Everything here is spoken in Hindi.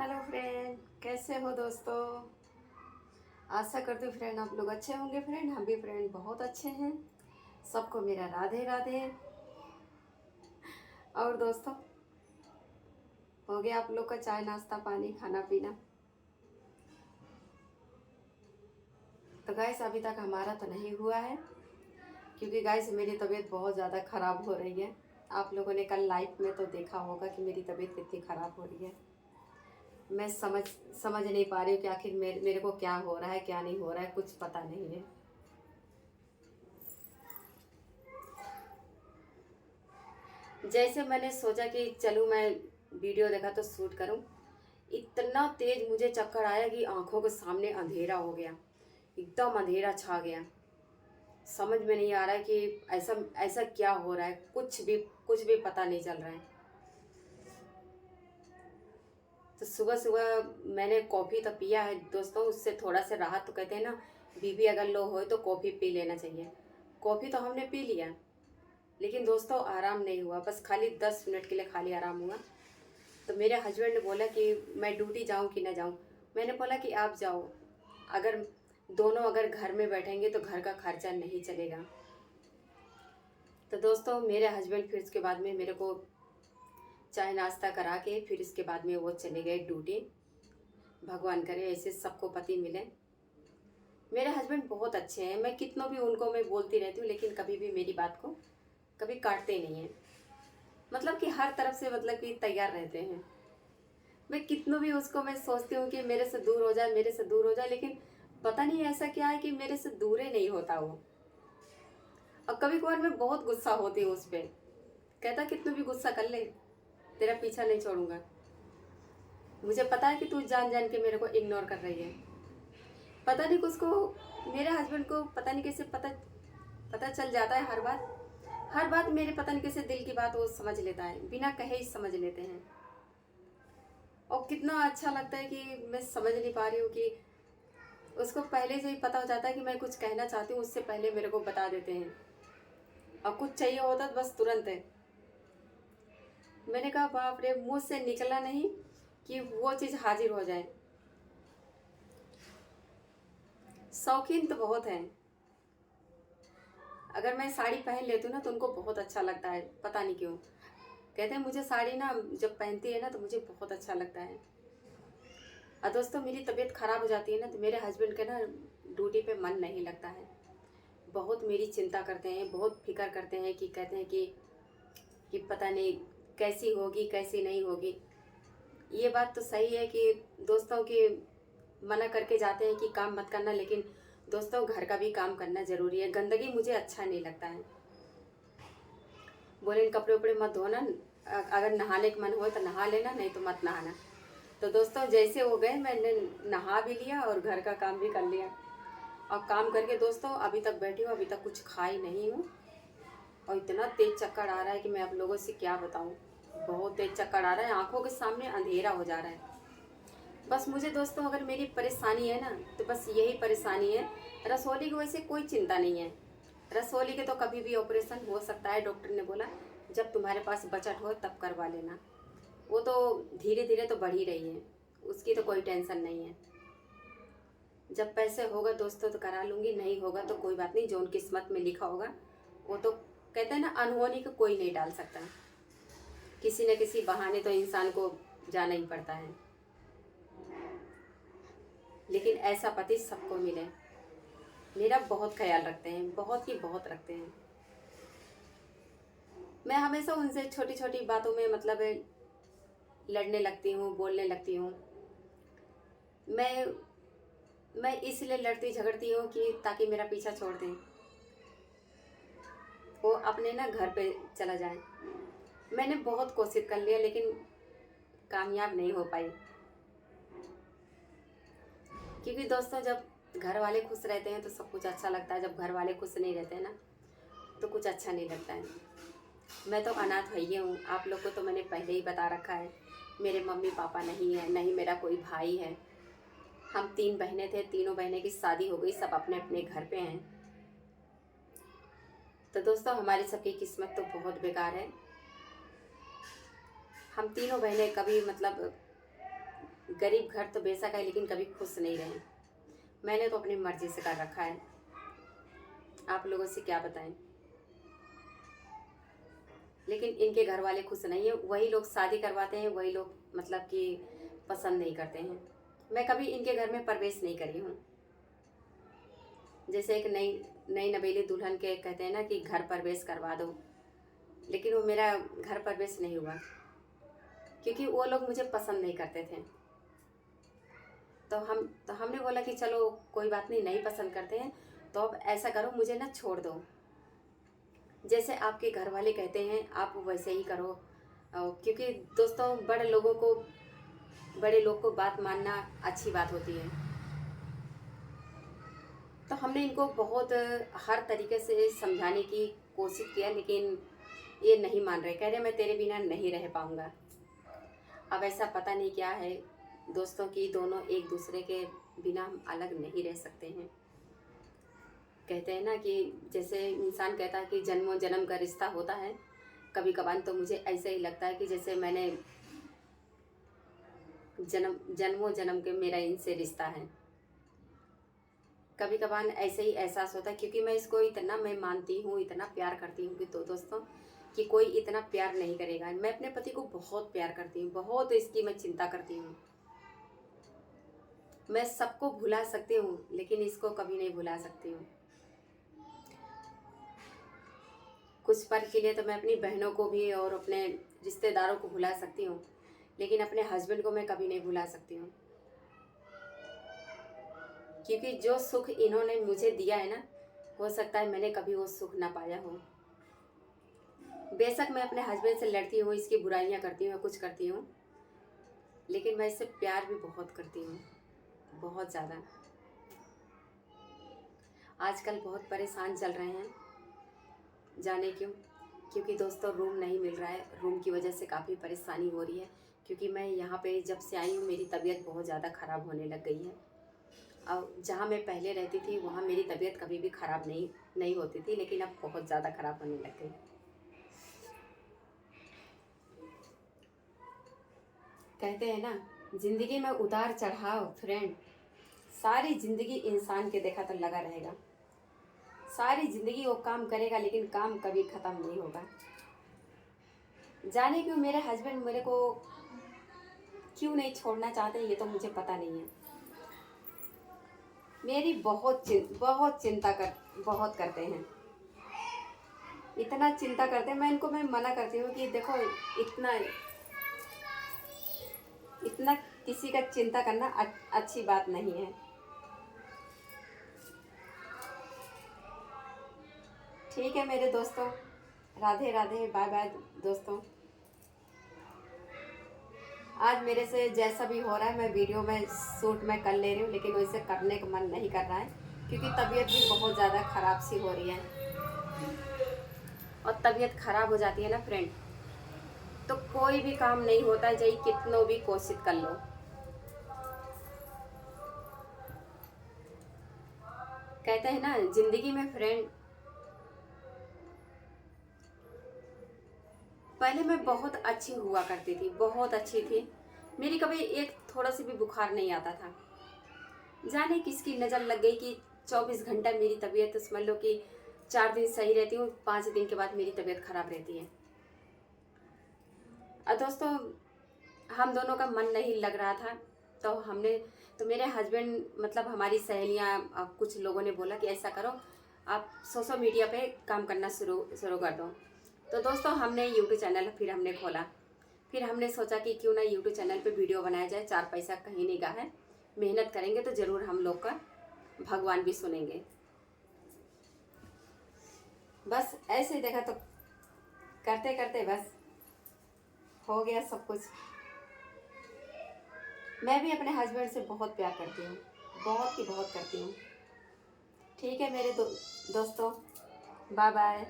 हेलो फ्रेंड, कैसे हो दोस्तों। आशा करती हूँ फ्रेंड आप लोग अच्छे होंगे। फ्रेंड हम भी फ्रेंड बहुत अच्छे हैं। सबको मेरा राधे राधे। और दोस्तों, हो गया आप लोग का चाय नाश्ता पानी खाना पीना? तो गाइस अभी तक हमारा तो नहीं हुआ है, क्योंकि गाइस मेरी तबीयत बहुत ज़्यादा ख़राब हो रही है। आप लोगों ने कल लाइव में तो देखा होगा कि मेरी तबीयत कितनी ख़राब हो रही है। मैं समझ नहीं पा रही हूँ कि आखिर मेरे को क्या हो रहा है क्या नहीं हो रहा है, कुछ पता नहीं है। जैसे मैंने सोचा कि चलूँ मैं वीडियो देखा तो शूट करूँ, इतना तेज मुझे चक्कर आया कि आंखों के सामने अंधेरा हो गया, एकदम अंधेरा छा गया। समझ में नहीं आ रहा है कि ऐसा ऐसा क्या हो रहा है, कुछ भी पता नहीं चल रहा है। तो सुबह सुबह मैंने कॉफ़ी तो पिया है दोस्तों, उससे थोड़ा सा राहत। तो कहते हैं ना, बीपी अगर लो हो तो कॉफ़ी पी लेना चाहिए। कॉफ़ी तो हमने पी लिया, लेकिन दोस्तों आराम नहीं हुआ, बस खाली 10 मिनट के लिए खाली आराम हुआ। तो मेरे हस्बैंड ने बोला कि मैं ड्यूटी जाऊं कि ना जाऊं। मैंने बोला कि आप जाओ, अगर दोनों अगर घर में बैठेंगे तो घर का खर्चा नहीं चलेगा। तो दोस्तों मेरे हस्बैंड फिर उसके बाद में मेरे को चाय नाश्ता करा के फिर इसके बाद में वो चले गए ड्यूटी। भगवान करे ऐसे सबको पति मिले। मेरे हस्बैंड बहुत अच्छे हैं, मैं कितनों भी उनको मैं बोलती रहती हूँ, लेकिन कभी भी मेरी बात को कभी काटते नहीं हैं। मतलब कि हर तरफ से मतलब कि तैयार रहते हैं। मैं कितनों भी उसको मैं सोचती हूँ कि मेरे से दूर हो जाए मेरे से दूर हो जाए, लेकिन पता नहीं ऐसा क्या है कि मेरे से दूर ही नहीं होता वो। और कभी कभार मैं बहुत गुस्सा होती हूँ उस पर। कहता कितना भी गुस्सा कर ले, तेरा पीछा नहीं छोड़ूंगा। मुझे पता है कि तू जान जान के मेरे को इग्नोर कर रही है। पता नहीं उसको, मेरे हस्बैंड को पता नहीं कैसे पता पता चल जाता है। हर बात मेरे पता नहीं कैसे दिल की बात वो समझ लेता है, बिना कहे ही समझ लेते हैं। और कितना अच्छा लगता है कि मैं समझ नहीं पा रही हूँ कि उसको पहले से ही पता हो जाता है कि मैं कुछ कहना चाहती हूँ, उससे पहले मेरे को बता देते हैं। और कुछ चाहिए होता तो बस तुरंत है। मैंने कहा बाप रे, मुंह से निकला नहीं कि वो चीज़ हाजिर हो जाए। शौकीन तो बहुत हैं। अगर मैं साड़ी पहन लेती हूँ ना तो उनको बहुत अच्छा लगता है, पता नहीं क्यों। कहते हैं मुझे साड़ी ना जब पहनती है ना तो मुझे बहुत अच्छा लगता है। और दोस्तों मेरी तबीयत ख़राब हो जाती है ना तो मेरे हस्बैंड का ना ड्यूटी पे मन नहीं लगता है। बहुत मेरी चिंता करते हैं, बहुत फिक्र करते हैं कि कहते हैं कि पता नहीं कैसी होगी कैसी नहीं होगी। ये बात तो सही है कि दोस्तों की मना करके जाते हैं कि काम मत करना, लेकिन दोस्तों घर का भी काम करना ज़रूरी है। गंदगी मुझे अच्छा नहीं लगता है। बोले कपड़े उपड़े मत धोना, अगर नहाने का मन हो तो नहा लेना, नहीं तो मत नहाना। तो दोस्तों जैसे हो गए, मैंने नहा भी लिया और घर का काम भी कर लिया। और काम करके दोस्तों अभी तक बैठी हूँ, अभी तक कुछ खाई नहीं हूँ। और इतना तेज चक्कर आ रहा है कि मैं आप लोगों से क्या बताऊँ। बहुत तेज चक्कर आ रहा है, आंखों के सामने अंधेरा हो जा रहा है। बस मुझे दोस्तों अगर मेरी परेशानी है ना तो बस यही परेशानी है। रसौली की वैसे कोई चिंता नहीं है। रसौली के तो कभी भी ऑपरेशन हो सकता है, डॉक्टर ने बोला जब तुम्हारे पास बचत हो तब करवा लेना। वो तो धीरे धीरे तो बढ़ ही रही है, उसकी तो कोई टेंशन नहीं है। जब पैसे होगा दोस्तों तो करा लूँगी, नहीं होगा तो कोई बात नहीं, जो उन किस्मत में लिखा होगा वो तो कहते हैं ना, अनहोनी को कोई नहीं डाल सकता। किसी न किसी बहाने तो इंसान को जाना ही पड़ता है। लेकिन ऐसा पति सबको मिले। मेरा बहुत ख्याल रखते हैं, बहुत ही बहुत रखते हैं। मैं हमेशा उनसे छोटी छोटी बातों में मतलब लड़ने लगती हूँ, बोलने लगती हूँ। मैं मैं इसलिए लड़ती झगड़ती हूँ कि ताकि मेरा पीछा छोड़ दें, वो अपने ना घर पे चला जाए। मैंने बहुत कोशिश कर लिया लेकिन कामयाब नहीं हो पाई। क्योंकि दोस्तों जब घर वाले खुश रहते हैं तो सब कुछ अच्छा लगता है, जब घर वाले खुश नहीं रहते हैं ना तो कुछ अच्छा नहीं लगता है। मैं तो अनाथ भैया हूँ, आप लोग को तो मैंने पहले ही बता रखा है। मेरे मम्मी पापा नहीं है, नहीं मेरा कोई भाई है। हम 3 बहनें थे, तीनों बहनें की शादी हो गई, सब अपने अपने घर पे हैं। तो दोस्तों हमारी सबकी किस्मत तो बहुत बेकार है। हम तीनों बहनें कभी मतलब गरीब घर तो बेशक है लेकिन कभी खुश नहीं रहे। मैंने तो अपनी मर्जी से कर रखा है, आप लोगों से क्या बताएं। लेकिन इनके घर वाले खुश नहीं है, वही लोग शादी करवाते हैं, वही लोग मतलब कि पसंद नहीं करते हैं। मैं कभी इनके घर में प्रवेश नहीं करी हूँ। जैसे एक नई नई नवेली दुल्हन के कहते हैं ना कि घर प्रवेश करवा दो, लेकिन वो मेरा घर प्रवेश नहीं हुआ क्योंकि वो लोग मुझे पसंद नहीं करते थे। तो हमने बोला कि चलो कोई बात नहीं, नहीं पसंद करते हैं तो अब ऐसा करो, मुझे ना छोड़ दो, जैसे आपके घर वाले कहते हैं आप वैसे ही करो। क्योंकि दोस्तों बड़े लोग को बात मानना अच्छी बात होती है। तो हमने इनको बहुत हर तरीके से समझाने की कोशिश किया, लेकिन ये नहीं मान रहे, कह रहे मैं तेरे बिना नहीं रह पाऊँगा। अब ऐसा पता नहीं क्या है दोस्तों कि दोनों एक दूसरे के बिना हम अलग नहीं रह सकते हैं। कहते हैं ना कि जैसे इंसान कहता है कि जन्मों जन्म का रिश्ता होता है, कभी कभार तो मुझे ऐसे ही लगता है कि जैसे मैंने जन्मों जन्म के मेरा इनसे रिश्ता है। कभी कभार ऐसे ही एहसास होता है क्योंकि मैं इसको इतना मैं मानती हूँ, इतना प्यार करती हूँ कि तो दोस्तों कि कोई इतना प्यार नहीं करेगा। मैं अपने पति को बहुत प्यार करती हूँ, बहुत इसकी मैं चिंता करती हूँ। मैं सबको भुला सकती हूँ लेकिन इसको कभी नहीं भुला सकती हूँ। कुछ पल के लिए तो मैं अपनी बहनों को भी और अपने रिश्तेदारों को भुला सकती हूँ, लेकिन अपने हस्बैंड को मैं कभी नहीं भुला सकती हूँ। क्योंकि जो सुख इन्होंने मुझे दिया है ना, हो सकता है मैंने कभी वो सुख ना पाया हो। बेशक मैं अपने हस्बैंड से लड़ती हूँ, इसकी बुराइयाँ करती हूँ, कुछ करती हूँ, लेकिन मैं इससे प्यार भी बहुत करती हूँ, बहुत ज़्यादा। आजकल बहुत परेशान चल रहे हैं, जाने क्यों? क्योंकि दोस्तों रूम नहीं मिल रहा है, रूम की वजह से काफ़ी परेशानी हो रही है। क्योंकि मैं यहाँ पे जब से आई हूँ मेरी तबीयत बहुत ज़्यादा ख़राब होने लग गई है। अब जहाँ मैं पहले रहती थी वहाँ मेरी तबीयत कभी भी ख़राब नहीं होती थी, लेकिन अब बहुत ज़्यादा ख़राब होने लग गई। कहते हैं ना ज़िंदगी में उतार चढ़ाव फ्रेंड, सारी ज़िंदगी इंसान के देखा तो लगा रहेगा। सारी ज़िंदगी वो काम करेगा लेकिन काम कभी ख़त्म नहीं होगा। जाने क्यों मेरे हस्बैंड मेरे को क्यों नहीं छोड़ना चाहते ये तो मुझे पता नहीं है। मेरी बहुत चिंता बहुत करते हैं, इतना चिंता करते हैं। मैं मना करती हूँ कि देखो इतना इतना किसी का चिंता करना अच्छी बात नहीं है। ठीक है मेरे दोस्तों, राधे राधे, बाय बाय दोस्तों। आज मेरे से जैसा भी हो रहा है मैं वीडियो में शूट मैं कर ले रही हूँ, लेकिन वैसे करने का मन नहीं कर रहा है क्योंकि तबीयत भी बहुत ज़्यादा ख़राब सी हो रही है। और तबीयत ख़राब हो जाती है ना फ्रेंड, तो कोई भी काम नहीं होता है, चाहे कितनों भी कोशिश कर लो। कहते हैं ना जिंदगी में फ्रेंड, पहले मैं बहुत अच्छी हुआ करती थी, बहुत अच्छी थी। मेरी कभी एक थोड़ा सा भी बुखार नहीं आता था। जाने किसकी नज़र लग गई कि 24 घंटा मेरी तबीयत समझ लो कि 4 दिन सही रहती हूँ, 5 दिन के बाद मेरी तबीयत ख़राब रहती है। और दोस्तों हम दोनों का मन नहीं लग रहा था, तो मेरे हस्बैंड मतलब हमारी सहेलियाँ कुछ लोगों ने बोला कि ऐसा करो आप सोशल मीडिया पे काम करना शुरू कर दो। तो दोस्तों हमने यूट्यूब चैनल फिर हमने खोला। फिर हमने सोचा कि क्यों ना यूट्यूब चैनल पे वीडियो बनाया जाए, 4 पैसा कहीं नहीं गया है, मेहनत करेंगे तो ज़रूर हम लोग का भगवान भी सुनेंगे। बस ऐसे ही देखा तो करते करते बस हो गया सब कुछ। मैं भी अपने हस्बैंड से बहुत प्यार करती हूँ, बहुत ही बहुत करती हूँ। ठीक है मेरे दोस्तों, बाय बाय।